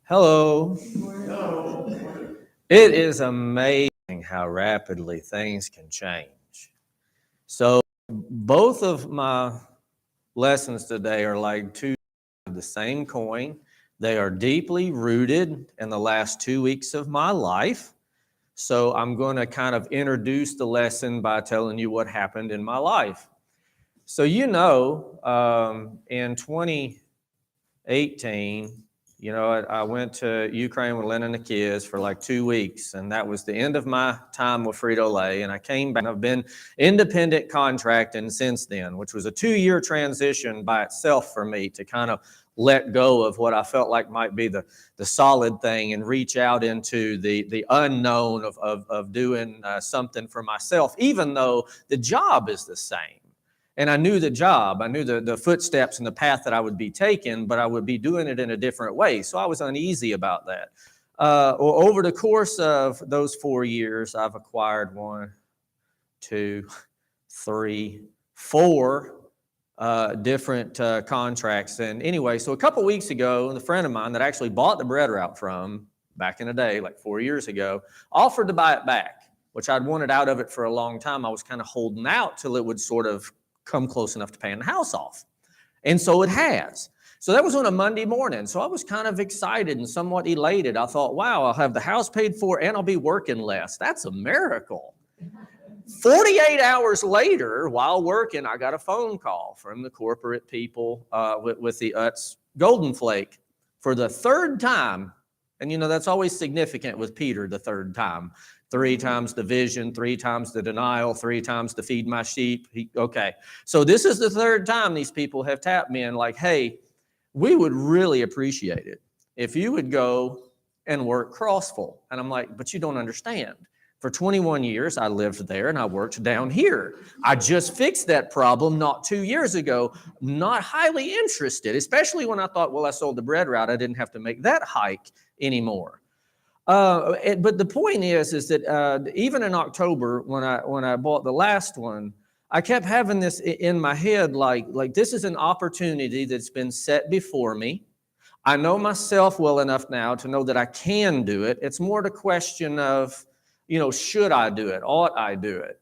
Hello. It is amazing how rapidly things can change. So, both of my lessons today are like two sides of the same coin. They are deeply rooted in the last 2 weeks of my life. So, I'm going to kind of introduce the lesson by telling you what happened in my life. So, in 2018, I went to Ukraine with Lynn and the kids for like 2 weeks, and that was the end of my time with Frito-Lay, and I came back, and I've been independent contracting since then, which was a 2-year transition by itself for me to kind of let go of what I felt like might be the solid thing and reach out into the unknown of doing something for myself, even though the job is the same. And I knew the job, I knew the footsteps and the path that I would be taking, but I would be doing it in a different way. So I was uneasy about that. Over the course of those 4 years, I've acquired 1, 2, 3, 4 different contracts. And anyway, so a couple weeks ago, a friend of mine that actually bought the bread route from back in the day, like 4 years ago, offered to buy it back, which I'd wanted out of it for a long time. I was kind of holding out till it would sort of come close enough to paying the house off. And so it has. So that was on a Monday morning. So I was kind of excited and somewhat elated. I thought, wow, I'll have the house paid for and I'll be working less. That's a miracle. 48 hours later, while working, I got a phone call from the corporate people with the Utz Golden Flake for the third time. And, that's always significant with Peter, the third time. 3 times the vision, 3 times the denial, 3 times to feed my sheep. Okay. So this is the third time these people have tapped me and like, hey, we would really appreciate it if you would go and work Crossville. And I'm like, but you don't understand. For 21 years, I lived there and I worked down here. I just fixed that problem not 2 years ago. Not highly interested, especially when I thought, well, I sold the bread route. I didn't have to make that hike anymore. But the point is that even in October, when I bought the last one, I kept having this in my head, like this is an opportunity that's been set before me. I know myself well enough now to know that I can do it. It's more the question of, should I do it? Ought I do it?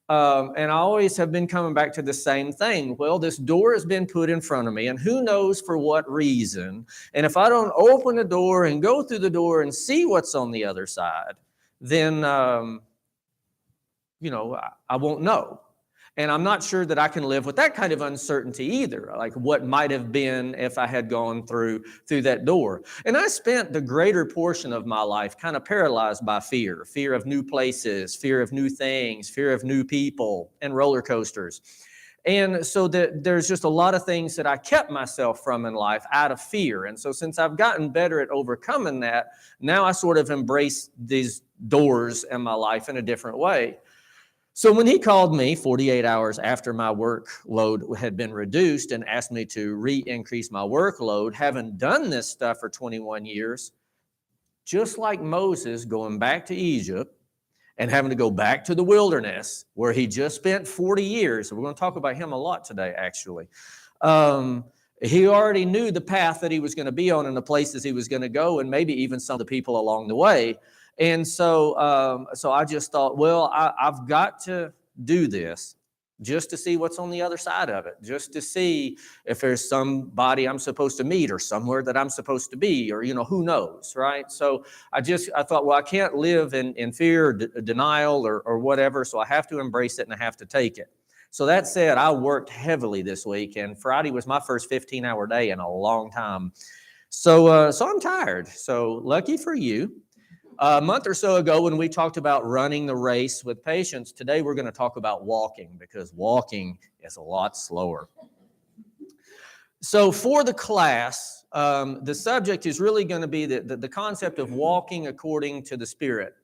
And I always have been coming back to the same thing. Well, this door has been put in front of me, and who knows for what reason. And if I don't open the door and go through the door and see what's on the other side, then, I won't know. And I'm not sure that I can live with that kind of uncertainty either, like what might have been if I had gone through that door. And I spent the greater portion of my life kind of paralyzed by fear of new places, fear of new things, fear of new people, and roller coasters. And so there's just a lot of things that I kept myself from in life out of fear. And so since I've gotten better at overcoming that, now I sort of embrace these doors in my life in a different way. So when he called me 48 hours after my workload had been reduced and asked me to re-increase my workload, having done this stuff for 21 years, just like Moses going back to Egypt and having to go back to the wilderness where he just spent 40 years. We're going to talk about him a lot today, actually. He already knew the path that he was going to be on and the places he was going to go, and maybe even some of the people along the way. And so I just thought, well, I've got to do this just to see what's on the other side of it, just to see if there's somebody I'm supposed to meet or somewhere that I'm supposed to be, or, who knows, right? So I thought, well, I can't live in fear, denial, or whatever, so I have to embrace it and I have to take it. So that said, I worked heavily this week, and Friday was my first 15-hour day in a long time. So I'm tired. So lucky for you. A month or so ago when we talked about running the race with patience, today we're going to talk about walking, because walking is a lot slower. So for the class, the subject is really going to be the concept of walking according to the Spirit.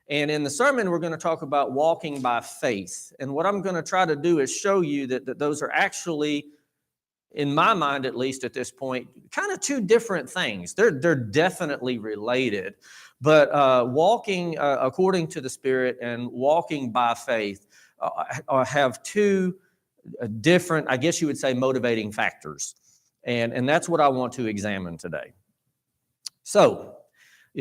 And in the sermon, we're going to talk about walking by faith. And what I'm going to try to do is show you that those are actually, in my mind at least at this point, kind of two different things. They're definitely related. But walking according to the Spirit and walking by faith have two different, I guess you would say, motivating factors. And that's what I want to examine today. So,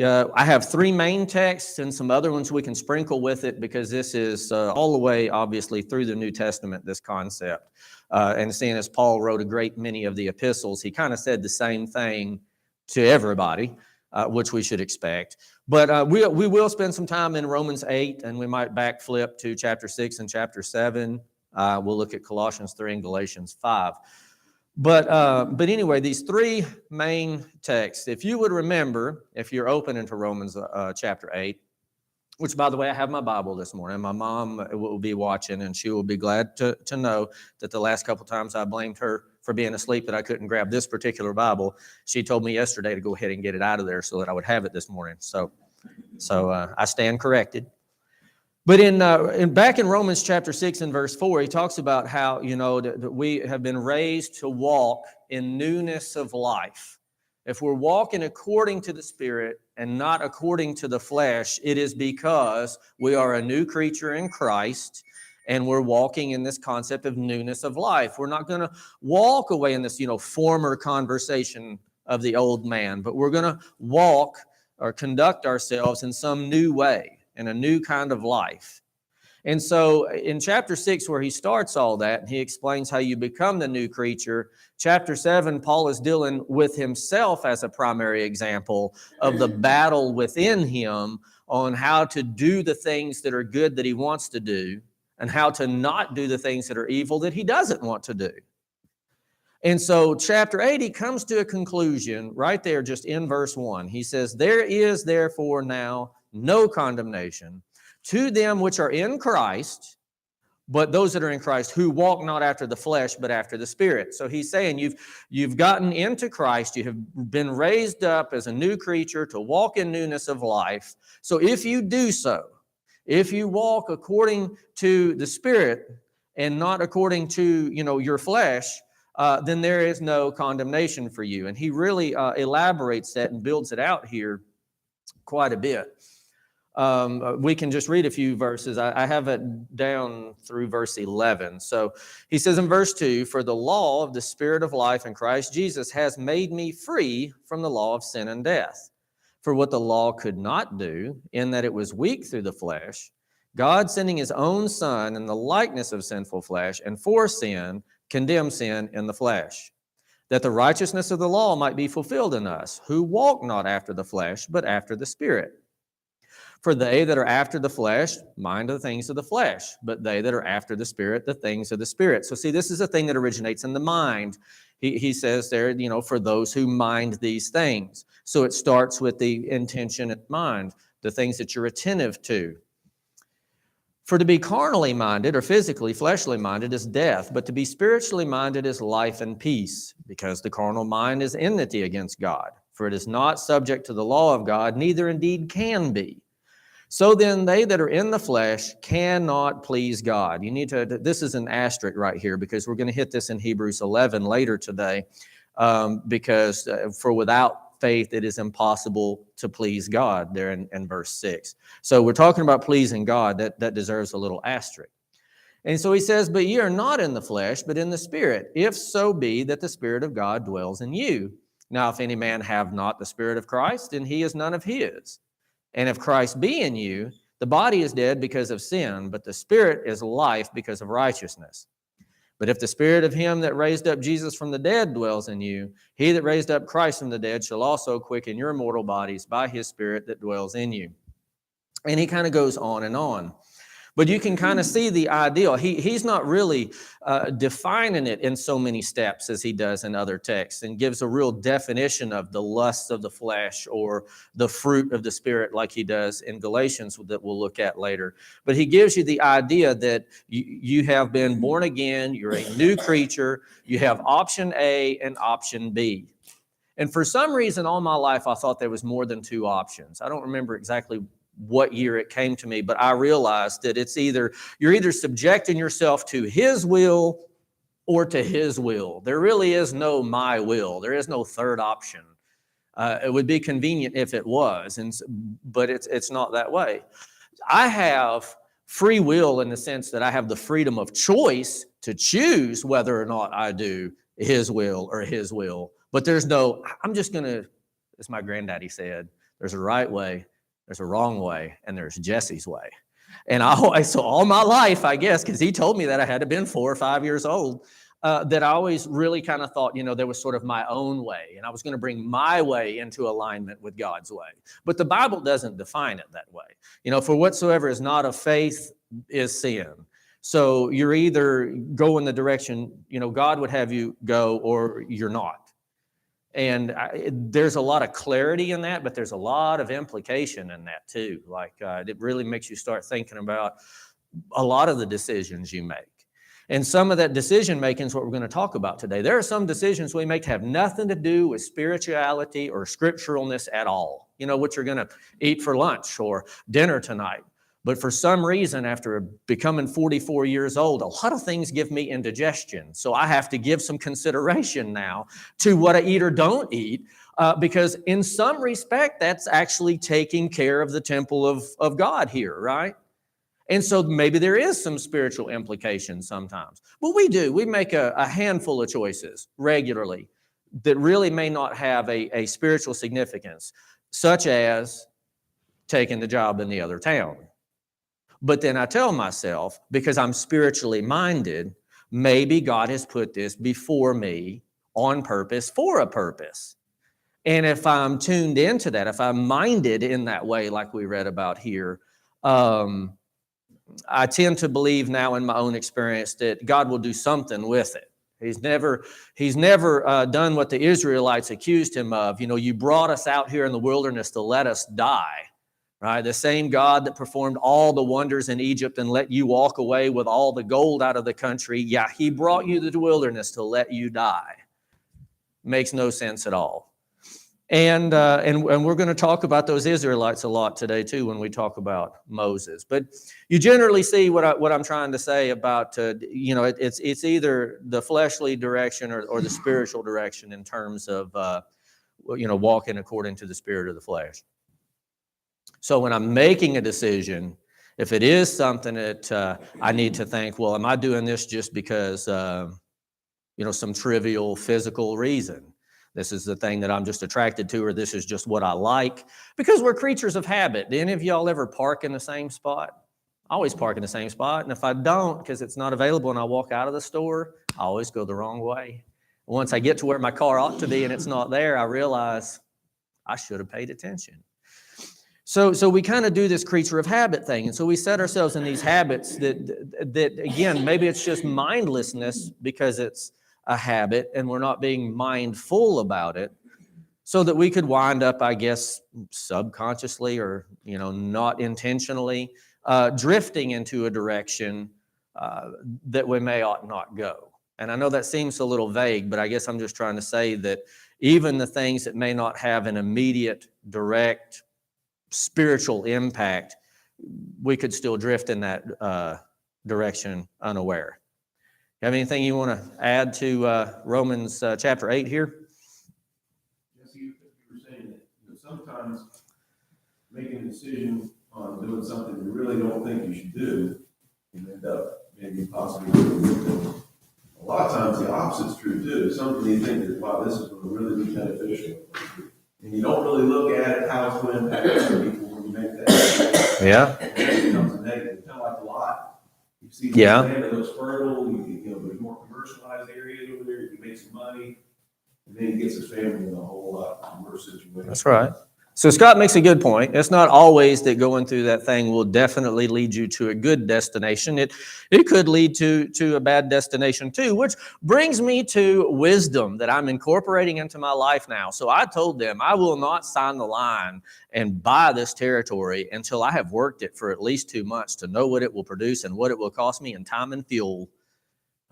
I have three main texts and some other ones we can sprinkle with it because this is all the way, obviously, through the New Testament, this concept. And seeing as Paul wrote a great many of the epistles, he kind of said the same thing to everybody, which we should expect. But we will spend some time in Romans 8, and we might backflip to chapter 6 and chapter 7. We'll look at Colossians 3 and Galatians 5. But anyway, these three main texts, if you would remember, if you're open into Romans chapter 8, which, by the way, I have my Bible this morning. My mom will be watching, and she will be glad to know that the last couple times I blamed her for being asleep that I couldn't grab this particular Bible. She told me yesterday to go ahead and get it out of there so that I would have it this morning. So I stand corrected. But back in Romans chapter 6 and verse 4, he talks about how, that we have been raised to walk in newness of life. If we're walking according to the Spirit and not according to the flesh, it is because we are a new creature in Christ and we're walking in this concept of newness of life. We're not going to walk away in this, former conversation of the old man, but we're going to walk or conduct ourselves in some new way, in a new kind of life. And so in chapter 6, where he starts all that, and he explains how you become the new creature, chapter 7, Paul is dealing with himself as a primary example of the battle within him on how to do the things that are good that he wants to do and how to not do the things that are evil that he doesn't want to do. And so chapter 8, he comes to a conclusion right there just in verse 1. He says, "There is therefore now no condemnation to them which are in Christ, but those that are in Christ who walk not after the flesh, but after the Spirit." So he's saying you've gotten into Christ, you have been raised up as a new creature to walk in newness of life. So if you do so, if you walk according to the Spirit and not according to your flesh, then there is no condemnation for you. And he really elaborates that and builds it out here quite a bit. We can just read a few verses. I have it down through verse 11. So he says in verse 2, "For the law of the Spirit of life in Christ Jesus has made me free from the law of sin and death. For what the law could not do, in that it was weak through the flesh, God sending his own Son in the likeness of sinful flesh, and for sin, condemned sin in the flesh, that the righteousness of the law might be fulfilled in us, who walk not after the flesh, but after the Spirit. For they that are after the flesh mind the things of the flesh, but they that are after the Spirit, the things of the Spirit." So see, this is a thing that originates in the mind. He says there, for those who mind these things. So it starts with the intention in mind, the things that you're attentive to. "For to be carnally minded or physically, fleshly minded is death, but to be spiritually minded is life and peace, because the carnal mind is enmity against God. For it is not subject to the law of God, neither indeed can be. So then they that are in the flesh cannot please God." You need to, this is an asterisk right here because we're going to hit this in Hebrews 11 later today, because for without faith it is impossible to please God there in verse 6. So we're talking about pleasing God. That deserves a little asterisk. And so he says, "But ye are not in the flesh, but in the Spirit, if so be that the Spirit of God dwells in you. Now if any man have not the Spirit of Christ, then he is none of his. And if Christ be in you, the body is dead because of sin, but the Spirit is life because of righteousness. But if the Spirit of him that raised up Jesus from the dead dwells in you, he that raised up Christ from the dead shall also quicken your mortal bodies by his Spirit that dwells in you." And he kind of goes on and on. But you can kind of see the ideal. He's not really defining it in so many steps as he does in other texts, and gives a real definition of the lusts of the flesh or the fruit of the Spirit like he does in Galatians that we'll look at later. But he gives you the idea that you have been born again, you're a new creature, you have option A and option B. And for some reason all my life I thought there was more than two options. I don't remember exactly what year it came to me, but I realized that you're either subjecting yourself to his will or to his will. There really is no my will. There is no third option. It would be convenient if it was, but it's not that way. I have free will in the sense that I have the freedom of choice to choose whether or not I do his will or his will. But there's no, I'm just going to as my granddaddy said, there's a right way, there's a wrong way, and there's Jesse's way. And so all my life, I guess, because he told me that I had to been 4 or 5 years old, that I always really kind of thought, there was sort of my own way, and I was going to bring my way into alignment with God's way. But the Bible doesn't define it that way. For whatsoever is not of faith is sin. So you're either going the direction, God would have you go, or you're not. And there's a lot of clarity in that, but there's a lot of implication in that too. Like it really makes you start thinking about a lot of the decisions you make. And some of that decision making is what we're going to talk about today. There are some decisions we make that have nothing to do with spirituality or scripturalness at all. What you're going to eat for lunch or dinner tonight. But for some reason, after becoming 44 years old, a lot of things give me indigestion. So I have to give some consideration now to what I eat or don't eat, because in some respect, that's actually taking care of the temple of God here, right? And so maybe there is some spiritual implication sometimes. But we make a handful of choices regularly that really may not have a spiritual significance, such as taking the job in the other town. But then I tell myself, because I'm spiritually minded, maybe God has put this before me on purpose for a purpose. And if I'm tuned into that, if I'm minded in that way, like we read about here, I tend to believe now in my own experience that God will do something with it. He's never done what the Israelites accused him of. You brought us out here in the wilderness to let us die. Right? The same God that performed all the wonders in Egypt and let you walk away with all the gold out of the country, yeah, he brought you to the wilderness to let you die. Makes no sense at all. And we're going to talk about those Israelites a lot today too when we talk about Moses. But you generally see what I'm trying to say about it's either the fleshly direction or the spiritual direction in terms of walking according to the spirit of the flesh. So when I'm making a decision, if it is something that I need to think, well, am I doing this just because, some trivial physical reason? This is the thing that I'm just attracted to, or this is just what I like. Because we're creatures of habit. Do any of y'all ever park in the same spot? I always park in the same spot. And if I don't, because it's not available and I walk out of the store, I always go the wrong way. Once I get to where my car ought to be and it's not there, I realize I should have paid attention. So we kind of do this creature of habit thing. And so we set ourselves in these habits that again, maybe it's just mindlessness because it's a habit and we're not being mindful about it, so that we could wind up, I guess, subconsciously or, not intentionally drifting into a direction that we may ought not go. And I know that seems a little vague, but I guess I'm just trying to say that even the things that may not have an immediate, direct, spiritual impact, we could still drift in that direction unaware. You have anything you want to add to Romans chapter 8 here? Yes, you were saying that sometimes making a decision on doing something you really don't think you should do can end up maybe possibly doing good things. A lot of times the opposite is true too. Something you think that, wow, this is going to really be beneficial. And you don't really look at it, how it's going to impact other people when you make that decision. Yeah. It becomes a negative, kind of like a lot. You see land that looks fertile, there's more commercialized areas over there, you can make some money, and then he gets his family in a whole lot worse situation. That's right. So Scott makes a good point. It's not always that going through that thing will definitely lead you to a good destination. It could lead to a bad destination too, which brings me to wisdom that I'm incorporating into my life now. So I told them I will not sign the line and buy this territory until I have worked it for at least 2 months to know what it will produce and what it will cost me in time and fuel.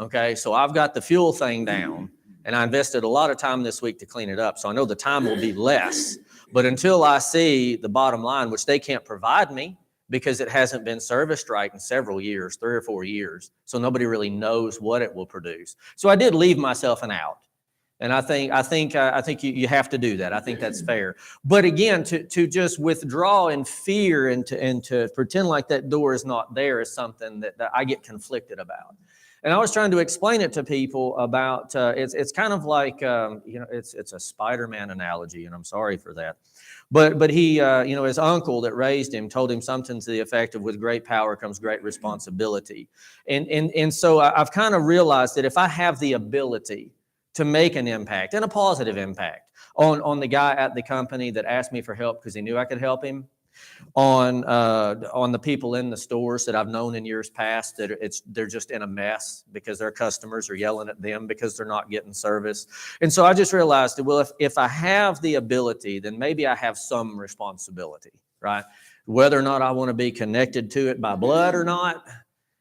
Okay, so I've got the fuel thing down, and I invested a lot of time this week to clean it up. So I know the time will be less. But until I see the bottom line, which they can't provide me because it hasn't been serviced right in several years, 3 or 4 years, so nobody really knows what it will produce. So I did leave myself an out, and I think you have to do that. I think that's fair. But again, to just withdraw in fear and to pretend like that door is not there is something that I get conflicted about. And I was trying to explain it to people about, it's kind of like, it's a Spider-Man analogy, and I'm sorry for that. But he, his uncle that raised him told him something to the effect of, with great power comes great responsibility. And so I've kind of realized that if I have the ability to make an impact, and a positive impact, on the guy at the company that asked me for help because he knew I could help him, on the people in the stores that I've known in years past that they're just in a mess because their customers are yelling at them because they're not getting service. And so I just realized that, well, if I have the ability, then maybe I have some responsibility, right? Whether or not I want to be connected to it by blood or not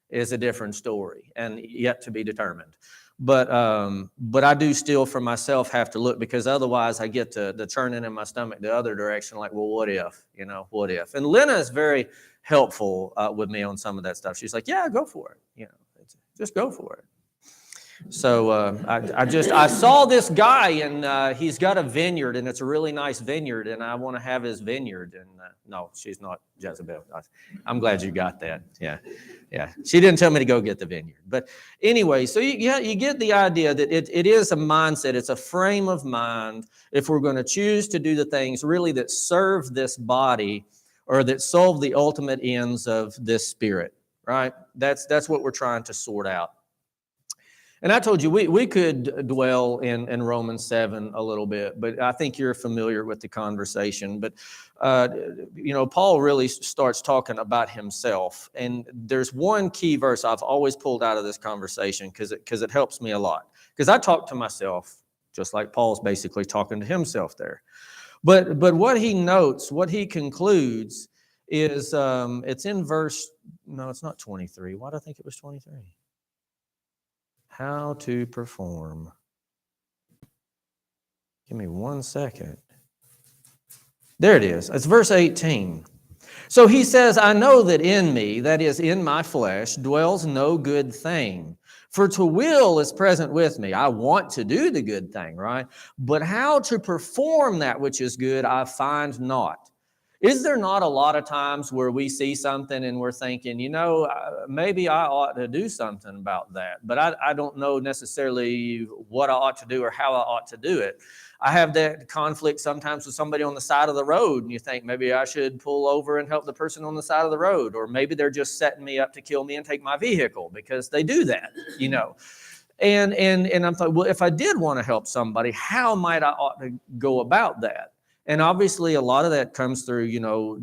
is a different story and yet to be determined. But I do still for myself have to look, because otherwise I get the churning in my stomach the other direction, like, well, what if, what if? And Lena is very helpful with me on some of that stuff. She's like, yeah, go for it. Just go for it. So I saw this guy, and he's got a vineyard, and it's a really nice vineyard, and I want to have his vineyard. And no, she's not Jezebel. I'm glad you got that. Yeah. She didn't tell me to go get the vineyard. But anyway, so you get the idea that it is a mindset. It's a frame of mind. If we're going to choose to do the things really that serve this body, or that solve the ultimate ends of this spirit, right? That's what we're trying to sort out. And I told you we could dwell in Romans 7 a little bit, but I think you're familiar with the conversation. But, Paul really starts talking about himself. And there's one key verse I've always pulled out of this conversation because it helps me a lot. Because I talk to myself, just like Paul's basically talking to himself there. But what he notes, what he concludes is, it's in verse, no, it's not 23. Why do I think it was 23? How to perform. Give me 1 second. There it is. It's verse 18. So he says, I know that in me, that is in my flesh, dwells no good thing. For to will is present with me. I want to do the good thing, right? But how to perform that which is good, I find not. Is there not a lot of times where we see something and we're thinking, maybe I ought to do something about that, but I don't know necessarily what I ought to do or how I ought to do it. I have that conflict sometimes with somebody on the side of the road, and you think maybe I should pull over and help the person on the side of the road, or maybe they're just setting me up to kill me and take my vehicle, because they do that, And I'm like, well, if I did want to help somebody, how might I ought to go about that? And obviously, a lot of that comes through,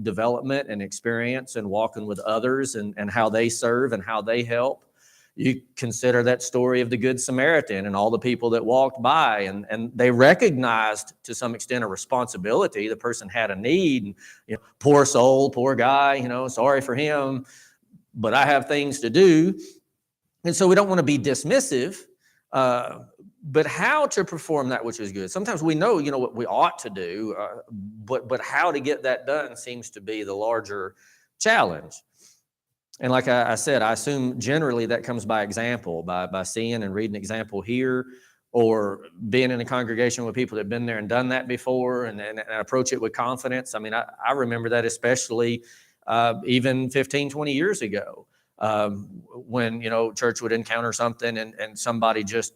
development and experience and walking with others and how they serve and how they help. You consider that story of the Good Samaritan and all the people that walked by, and they recognized to some extent a responsibility. The person had a need, and, poor soul, poor guy, sorry for him, but I have things to do. And so we don't want to be dismissive, but how to perform that which is good. Sometimes we know, what we ought to do, but how to get that done seems to be the larger challenge. And like I said, I assume generally that comes by example, by seeing and reading example here, or being in a congregation with people that have been there and done that before, and approach it with confidence. I mean, I remember that especially even 15, 20 years ago, when, church would encounter something and somebody just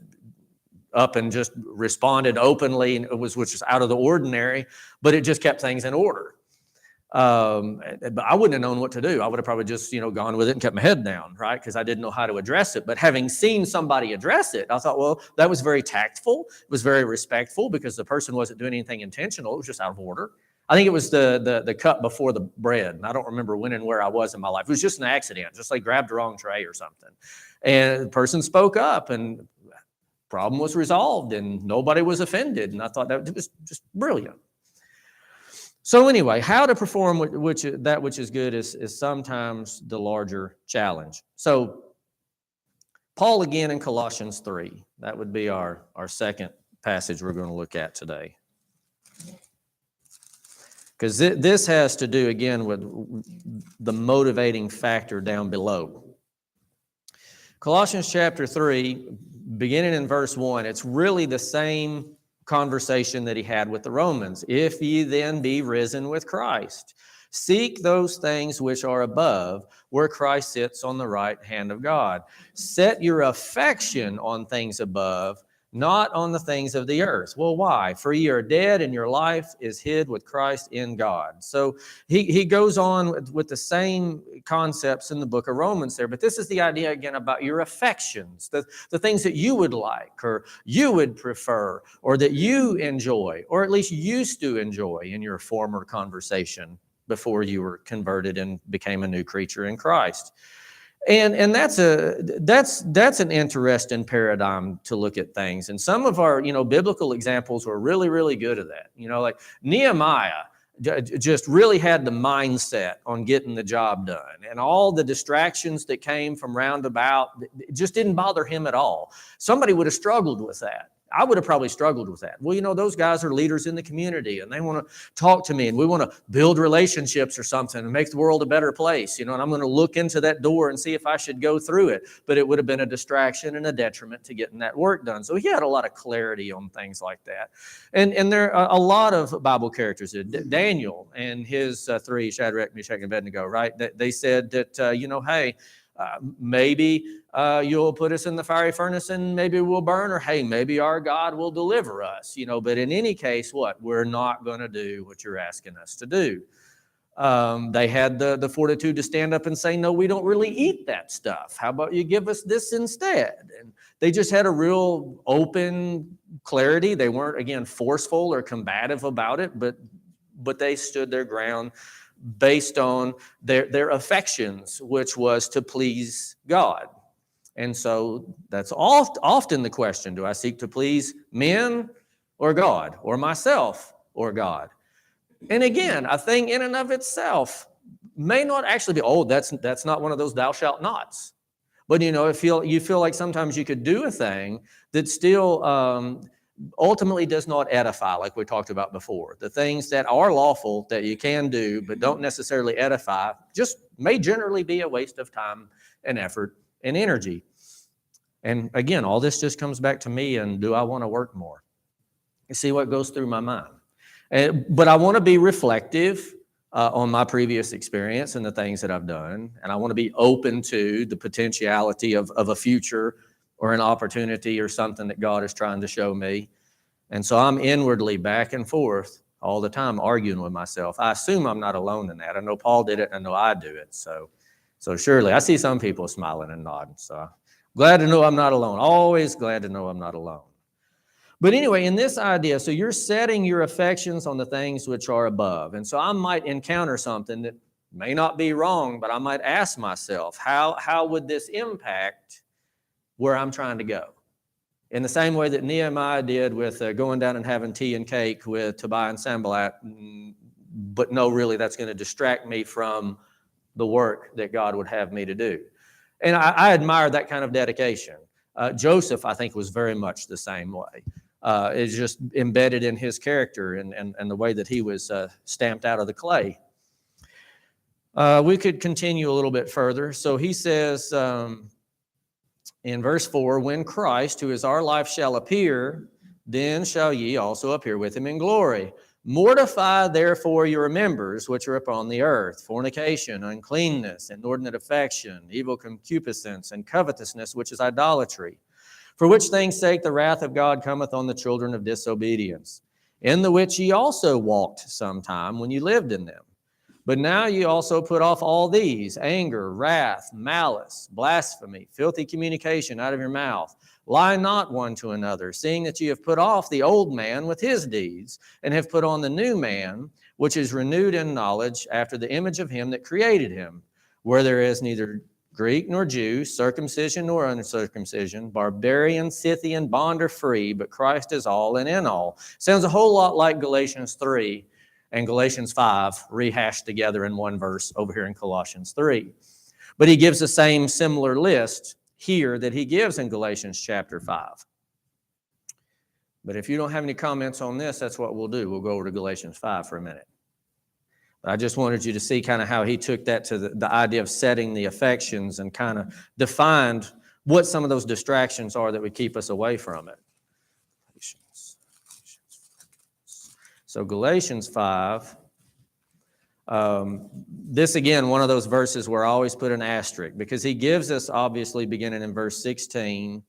up and just responded openly, and which was out of the ordinary, but it just kept things in order. But I wouldn't have known what to do. I would have probably just, gone with it and kept my head down, right? Because I didn't know how to address it. But having seen somebody address it, I thought, well, that was very tactful. It was very respectful, because the person wasn't doing anything intentional. It was just out of order. I think it was the cup before the bread. And I don't remember when and where I was in my life. It was just an accident, just like grabbed the wrong tray or something. And the person spoke up, and problem was resolved, and nobody was offended. And I thought that was just brilliant. So anyway, how to perform that which is good is sometimes the larger challenge. So Paul again in Colossians 3, that would be our second passage we're going to look at today. Because this has to do again with the motivating factor down below. Colossians chapter 3, beginning in verse 1, it's really the same conversation that he had with the Romans. If ye then be risen with Christ, Seek those things which are above, where Christ sits on the right hand of God. Set your affection on things above, not on the things of the earth. Well, why? For ye are dead, and your life is hid with Christ in God. So he goes on with the same concepts in the book of Romans there, but this is the idea again about your affections, the things that you would like or you would prefer or that you enjoy, or at least used to enjoy in your former conversation before you were converted and became a new creature in Christ. And that's an interesting paradigm to look at things. And some of our, biblical examples were really, really good at that. Like Nehemiah just really had the mindset on getting the job done. And all the distractions that came from roundabout, it just didn't bother him at all. Somebody would have struggled with that. I would have probably struggled with that. Well, those guys are leaders in the community and they want to talk to me and we want to build relationships or something and make the world a better place, and I'm going to look into that door and see if I should go through it. But it would have been a distraction and a detriment to getting that work done. So he had a lot of clarity on things like that. And there are a lot of Bible characters. Daniel and his three, Shadrach, Meshach, and Abednego, right? They said that, hey, maybe you'll put us in the fiery furnace and maybe we'll burn, or hey, maybe our God will deliver us, but in any case, we're not going to do what you're asking us to do. They had the fortitude to stand up and say, no, we don't really eat that stuff. How about you give us this instead? And they just had a real open clarity. They weren't, again, forceful or combative about it, but they stood their ground based on their affections, which was to please God. And so that's often the question: do I seek to please men or God, or myself or God? And again, a thing in and of itself may not actually be, that's not one of those thou shalt nots. But you feel like sometimes you could do a thing that still ultimately does not edify, like we talked about before. The things that are lawful that you can do but don't necessarily edify just may generally be a waste of time and effort and energy. And again, all this just comes back to me and do I want to work more? You see what goes through my mind. But I want to be reflective on my previous experience and the things that I've done. And I want to be open to the potentiality of a future or an opportunity or something that God is trying to show me. And so I'm inwardly back and forth all the time arguing with myself. I assume I'm not alone in that. I know Paul did it, and I know I do it. So surely I see some people smiling and nodding. So glad to know I'm not alone. Always glad to know I'm not alone. But anyway, in this idea, so you're setting your affections on the things which are above. And so I might encounter something that may not be wrong, but I might ask myself, how would this impact where I'm trying to go? In the same way that Nehemiah did with going down and having tea and cake with Tobiah and Sanballat, but no, really, that's going to distract me from the work that God would have me to do. And I admire that kind of dedication. Joseph, I think, was very much the same way. It's just embedded in his character and the way that he was stamped out of the clay. We could continue a little bit further. So he says in verse 4, when Christ, who is our life, shall appear, then shall ye also appear with him in glory. Mortify therefore your members which are upon the earth, fornication, uncleanness, inordinate affection, evil concupiscence, and covetousness, which is idolatry. For which things' sake the wrath of God cometh on the children of disobedience, in the which ye also walked sometime when ye lived in them. But now ye also put off all these: anger, wrath, malice, blasphemy, filthy communication out of your mouth. Lie not one to another, seeing that ye have put off the old man with his deeds, and have put on the new man, which is renewed in knowledge after the image of him that created him, where there is neither Greek nor Jew, circumcision nor uncircumcision, barbarian, Scythian, bond or free, but Christ is all and in all. Sounds a whole lot like Galatians 3 and Galatians 5 rehashed together in one verse over here in Colossians 3. But he gives the same similar list here that he gives in Galatians chapter 5. But if you don't have any comments on this, that's what we'll do. We'll go over to Galatians 5 for a minute. But I just wanted you to see kind of how he took that to the idea of setting the affections and kind of defined what some of those distractions are that would keep us away from it. So Galatians 5, This, again, one of those verses where I always put an asterisk, because he gives us, obviously, beginning in verse 16,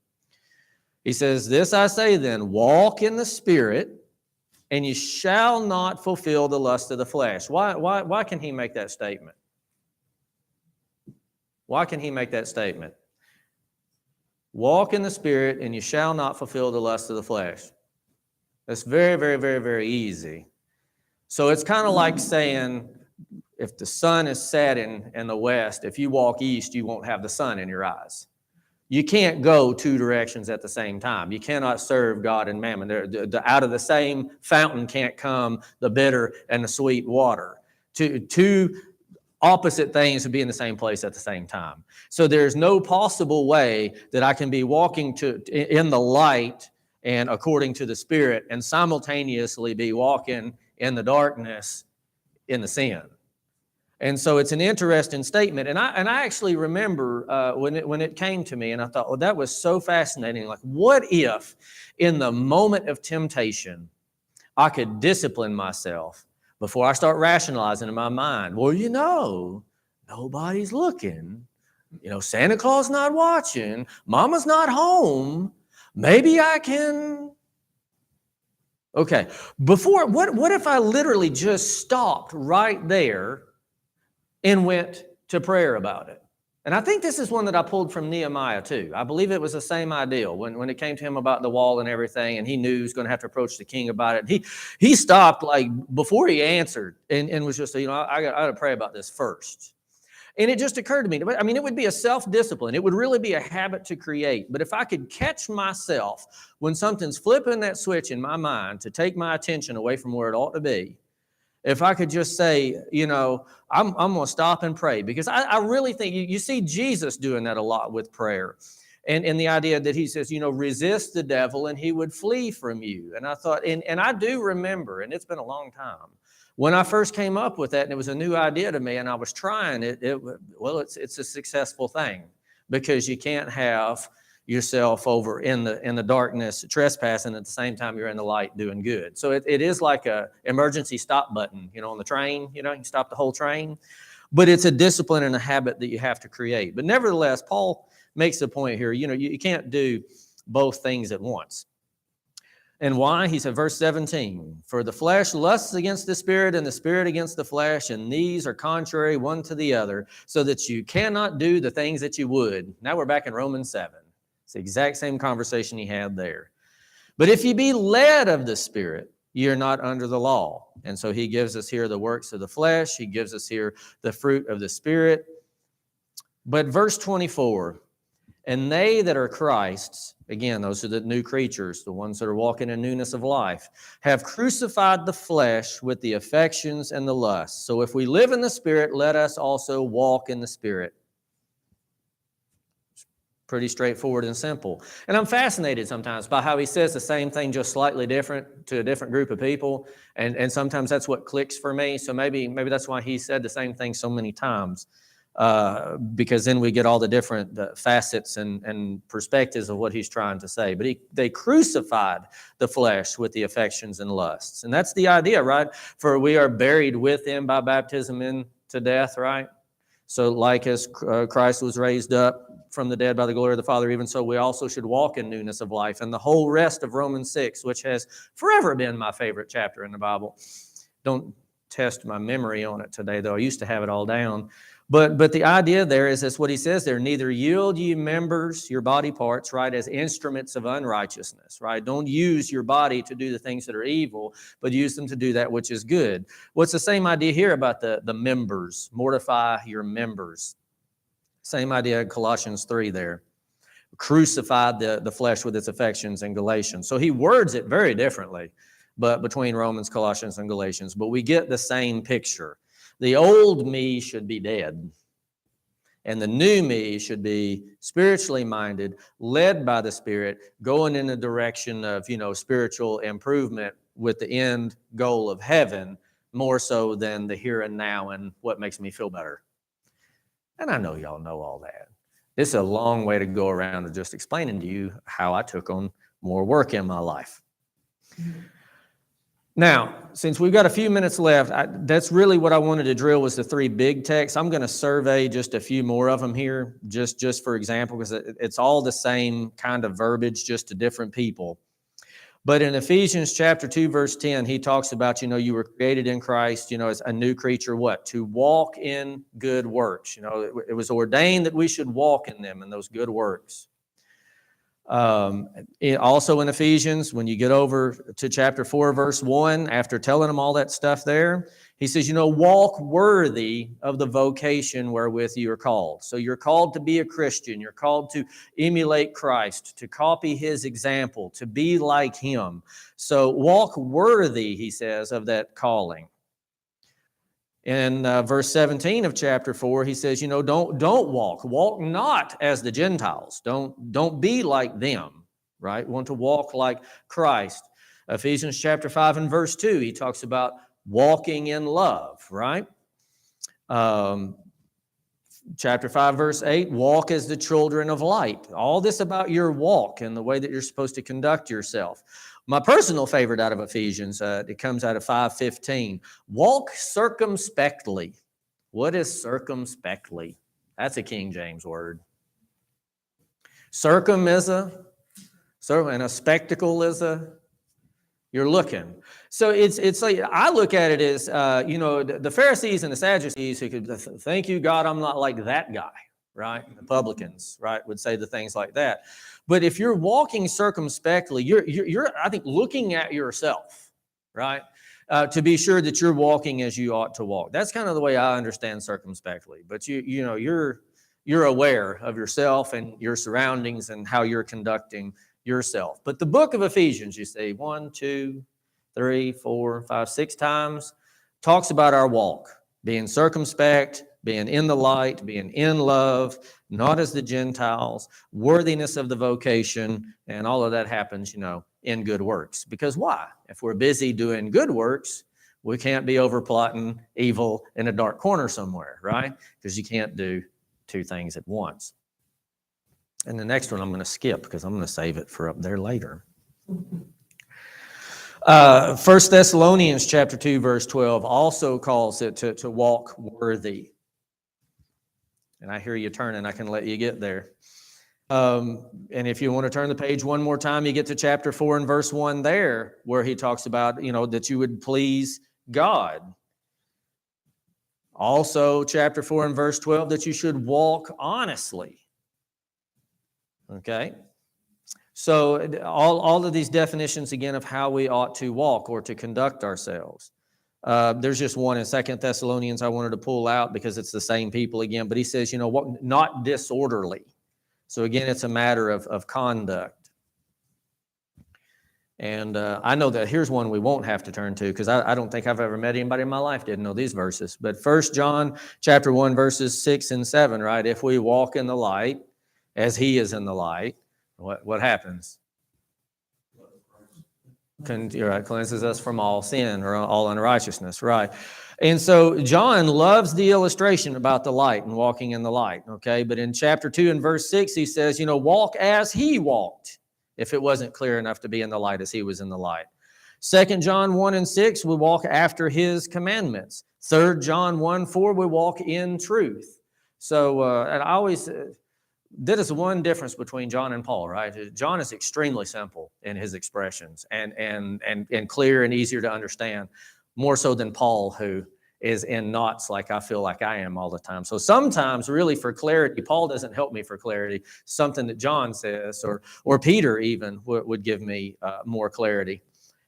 he says, "This I say then, walk in the Spirit, and you shall not fulfill the lust of the flesh." Why can he make that statement? Why can he make that statement? Walk in the Spirit, and you shall not fulfill the lust of the flesh. That's very, very, very, very easy. So it's kind of like saying, if the sun is setting in the west, if you walk east, you won't have the sun in your eyes. You can't go two directions at the same time. You cannot serve God and mammon. Out of the same fountain can't come the bitter and the sweet water. Two opposite things would be in the same place at the same time. So there's no possible way that I can be walking in the light and according to the Spirit and simultaneously be walking in the darkness in the sin. And so it's an interesting statement. And I actually remember when it came to me, and I thought, well, that was so fascinating. Like, what if in the moment of temptation, I could discipline myself before I start rationalizing in my mind, well, nobody's looking. Santa Claus not watching. Mama's not home. Maybe I can. Okay. What if I literally just stopped right there and went to prayer about it? And I think this is one that I pulled from Nehemiah too. I believe it was the same idea when it came to him about the wall and everything, and he knew he was going to have to approach the king about it. He stopped like before he answered and was just, I got to pray about this first. And it just occurred to me, I mean, it would be a self-discipline. It would really be a habit to create. But if I could catch myself when something's flipping that switch in my mind to take my attention away from where it ought to be, if I could just say, I'm going to stop and pray, because I really think you see Jesus doing that a lot with prayer. And the idea that he says, resist the devil and he would flee from you. And I thought, and I do remember, and it's been a long time, when I first came up with that, and it was a new idea to me, and I was trying it, it's a successful thing, because you can't have yourself over in the darkness trespassing at the same time you're in the light doing good. So it is like a emergency stop button, on the train, you can stop the whole train, but it's a discipline and a habit that you have to create. But nevertheless, Paul makes the point here, you can't do both things at once. And why? He said, verse 17, "For the flesh lusts against the Spirit, and the Spirit against the flesh, and these are contrary one to the other, so that you cannot do the things that you would." Now we're back in Romans 7. It's the exact same conversation he had there. "But if you be led of the Spirit, you're not under the law." And so he gives us here the works of the flesh. He gives us here the fruit of the Spirit. But verse 24, "And they that are Christ's," again, those are the new creatures, the ones that are walking in newness of life, "have crucified the flesh with the affections and the lusts. So if we live in the Spirit, let us also walk in the Spirit." Pretty straightforward and simple. And I'm fascinated sometimes by how he says the same thing, just slightly different to a different group of people. And sometimes that's what clicks for me. So maybe that's why he said the same thing so many times, because then we get all the different facets and perspectives of what he's trying to say. But they crucified the flesh with the affections and lusts. And that's the idea, right? "For we are buried with him by baptism into death," right? "So like as Christ was raised up from the dead by the glory of the Father, even so we also should walk in newness of life." And the whole rest of Romans 6, which has forever been my favorite chapter in the Bible. Don't test my memory on it today, though. I used to have it all down. But the idea there is that's what he says there. "Neither yield ye members," your body parts, right, "as instruments of unrighteousness," right? Don't use your body to do the things that are evil, but use them to do that which is good. What's the same idea here about the members? "Mortify your members." Same idea in Colossians 3 there. "Crucified the flesh with its affections" in Galatians. So he words it very differently, but between Romans, Colossians, and Galatians. But we get the same picture. The old me should be dead, and the new me should be spiritually minded, led by the Spirit, going in the direction of, spiritual improvement with the end goal of heaven, more so than the here and now and what makes me feel better. And I know y'all know all that. It's a long way to go around to just explaining to you how I took on more work in my life. Now, since we've got a few minutes left, that's really what I wanted to drill was the three big texts. I'm going to survey just a few more of them here, just for example, because it's all the same kind of verbiage, just to different people. But in Ephesians chapter 2, verse 10, he talks about, you were created in Christ, as a new creature, what? To walk in good works. It was ordained that we should walk in them, in those good works. Also in Ephesians, when you get over to chapter 4, verse 1, after telling them all that stuff there, he says, walk worthy of the vocation wherewith you are called. So you're called to be a Christian. You're called to emulate Christ, to copy his example, to be like him. So walk worthy, he says, of that calling. In verse 17 of chapter 4, he says, don't walk not as the Gentiles. Don't be like them, right? Want to walk like Christ. Ephesians chapter 5 and verse 2, he talks about walking in love, right? Chapter 5, verse 8, walk as the children of light. All this about your walk and the way that you're supposed to conduct yourself. My personal favorite out of Ephesians, it comes out of 5:15. Walk circumspectly. What is circumspectly? That's a King James word. Circum is and a spectacle is you're looking. So it's like, I look at it as, the Pharisees and the Sadducees who could, thank you, God, I'm not like that guy, right? The publicans, right, would say the things like that. But if you're walking circumspectly, you're I think, looking at yourself, right, to be sure that you're walking as you ought to walk. That's kind of the way I understand circumspectly. But you're aware of yourself and your surroundings and how you're conducting yourself. But the book of Ephesians, you see, 1, 2, 3, 4, 5, 6 times talks about our walk, being circumspect, being in the light, being in love, not as the Gentiles, worthiness of the vocation, and all of that happens, in good works. Because why? If we're busy doing good works, we can't be over plotting evil in a dark corner somewhere, right? Because you can't do two things at once. And the next one I'm going to skip because I'm going to save it for up there later. 1 Thessalonians chapter 2, verse 12 also calls it to walk worthy. And I hear you turning. I can let you get there. And if you want to turn the page one more time, you get to chapter 4 and verse 1 there, where he talks about, that you would please God. Also, chapter 4 and verse 12, that you should walk honestly. Okay? So all of these definitions, again, of how we ought to walk or to conduct ourselves. There's just one in 2 Thessalonians I wanted to pull out because it's the same people again. But he says, not disorderly. So again, it's a matter of conduct. And I know that here's one we won't have to turn to because I don't think I've ever met anybody in my life didn't know these verses. But 1 John chapter 1, verses 6 and 7, right? If we walk in the light as he is in the light, what happens? Cleanses us from all sin or all unrighteousness, right? And so John loves the illustration about the light and walking in the light, okay? But in chapter 2 and verse 6, he says, walk as he walked, if it wasn't clear enough to be in the light as he was in the light. 2 John 1 and 6, we walk after his commandments. 3 John 1, 4, we walk in truth. So, and I always... that is one difference between John and Paul, right? John is extremely simple in his expressions and clear and easier to understand, more so than Paul, who is in knots like I feel like I am all the time. So sometimes really for clarity, Paul doesn't help me for clarity. Something that John says or Peter even would give me more clarity.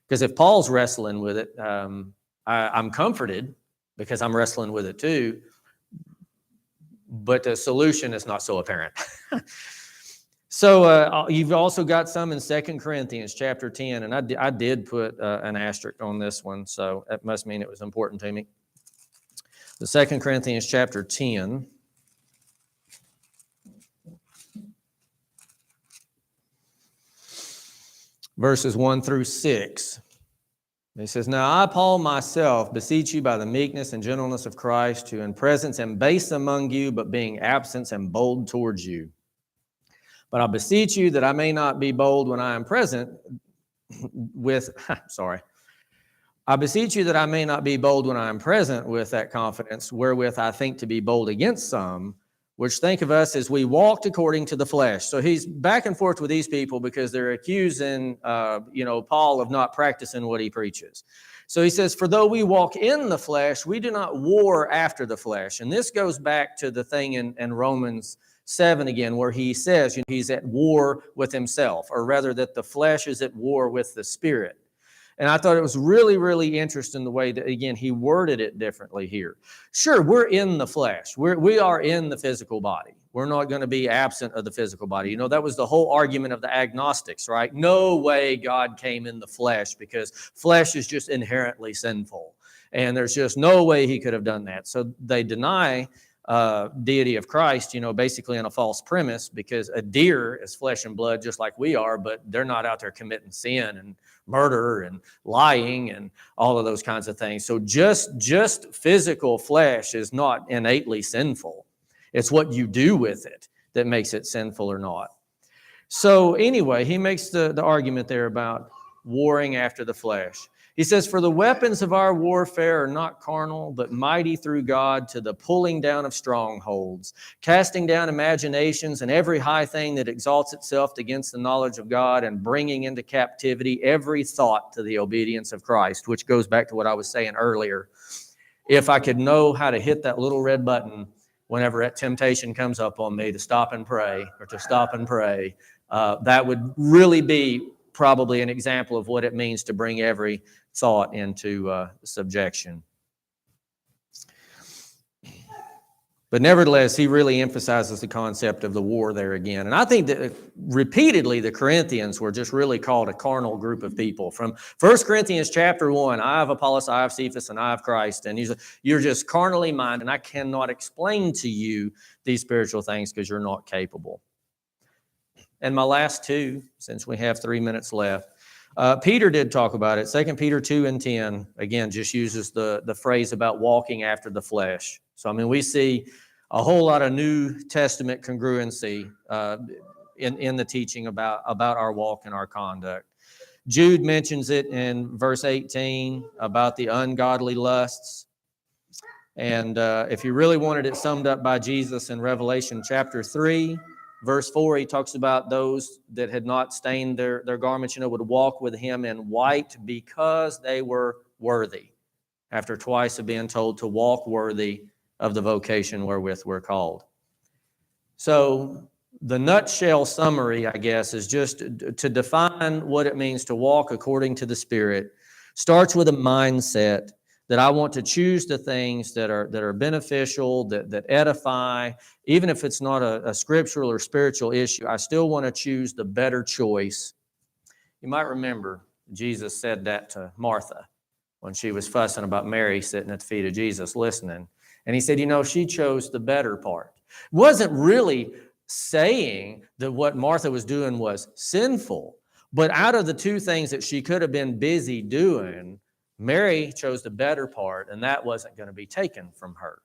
Because if Paul's wrestling with it, I'm comforted because I'm wrestling with it too. But the solution is not so apparent. So you've also got some in 2 Corinthians chapter 10, and I did put an asterisk on this one, so that must mean it was important to me. The 2 Corinthians chapter 10. Verses 1 through 6. He says, now I, Paul, myself, beseech you by the meekness and gentleness of Christ, who in presence am base among you, but being absent am bold towards you. But I beseech you that I may not be bold when I am present with, I beseech you that I may not be bold when I am present with that confidence, wherewith I think to be bold against some, which think of us as we walked according to the flesh. So he's back and forth with these people because they're accusing, Paul of not practicing what he preaches. So he says, for though we walk in the flesh, we do not war after the flesh. And this goes back to the thing in Romans 7 again, where he says he's at war with himself, or rather that the flesh is at war with the spirit. And I thought it was really, really interesting the way that, again, he worded it differently here. Sure, we're in the flesh. We are in the physical body. We're not going to be absent of the physical body. That was the whole argument of the agnostics, right? No way God came in the flesh because flesh is just inherently sinful. And there's just no way he could have done that. So they deny deity of Christ, basically on a false premise, because a deer is flesh and blood just like we are, but they're not out there committing sin and murder and lying and all of those kinds of things. So just physical flesh is not innately sinful. It's what you do with it that makes it sinful or not. So anyway, he makes the argument there about warring after the flesh. He says, for the weapons of our warfare are not carnal, but mighty through God to the pulling down of strongholds, casting down imaginations and every high thing that exalts itself against the knowledge of God, and bringing into captivity every thought to the obedience of Christ, which goes back to what I was saying earlier. If I could know how to hit that little red button whenever that temptation comes up on me to stop and pray, that would really be probably an example of what it means to bring every thought into subjection. But nevertheless, he really emphasizes the concept of the war there again. And I think that repeatedly the Corinthians were just really called a carnal group of people. From 1 Corinthians chapter 1, I have Apollos, I have Cephas, and I have Christ. And you're just carnally minded, and I cannot explain to you these spiritual things because you're not capable. And my last two, since we have 3 minutes left, Peter did talk about it. 2 Peter 2:10, again, just uses the phrase about walking after the flesh. So, we see a whole lot of New Testament congruency in the teaching about our walk and our conduct. Jude mentions it in verse 18 about the ungodly lusts. And if you really wanted it summed up by Jesus in Revelation chapter 3, verse 4, he talks about those that had not stained their garments, would walk with him in white because they were worthy, after twice of being told to walk worthy of the vocation wherewith we're called. So the nutshell summary, I guess, is just to define what it means to walk according to the Spirit. Starts with a mindset that I want to choose the things that are beneficial, that edify. Even if it's not a scriptural or spiritual issue, I still want to choose the better choice. You might remember Jesus said that to Martha when she was fussing about Mary sitting at the feet of Jesus listening. And he said, she chose the better part. Wasn't really saying that what Martha was doing was sinful, but out of the two things that she could have been busy doing, Mary chose the better part, and that wasn't going to be taken from her.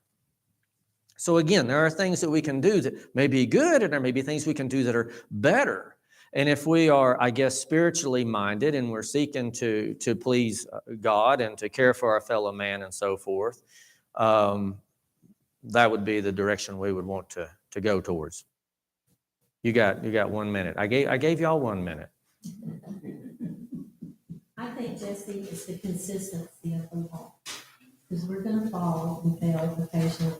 So again, there are things that we can do that may be good, and there may be things we can do that are better. And if we are, I guess, spiritually minded and we're seeking to please God and to care for our fellow man and so forth, that would be the direction we would want to go towards. You got 1 minute. I gave y'all 1 minute. I think, Jesse, it's the consistency of the walk. Because we're going to fall and fail occasionally.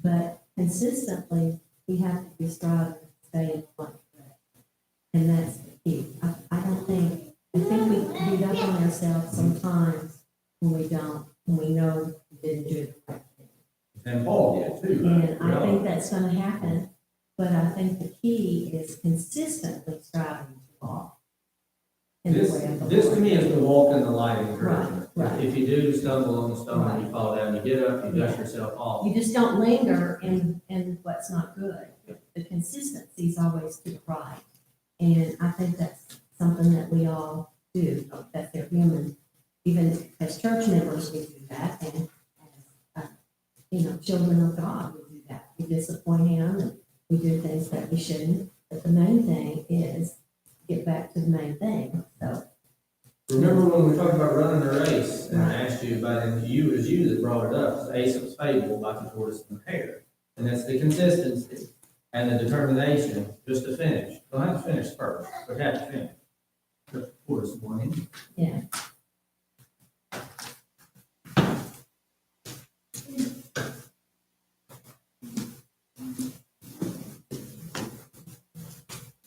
But consistently, we have to be striving to stay in one track. And that's the key. I think we beat up on ourselves sometimes when we don't, when we know we didn't do the right thing. And Paul did too. And I think that's going to happen. But I think the key is consistently striving to walk. This to me is the walk in the light encouragement. Right. If you do stumble on the stone and you fall down, you get up, you dust yourself off. You just don't linger in what's not good. The consistency is always to the right. And I think that's something that we all do. That they're human. Even as church members, we do that. And as children of God, we do that. We disappoint Him and we do things that we shouldn't. But the main thing is get back to the main thing. So remember when we talked about running a race, and I asked to, but it was you that brought it up, it's Aesop's fable about the tortoise and the hare. And that's the consistency and the determination just to finish. Don't have to finish first, but have to finish. The tortoise won anyway. Yeah.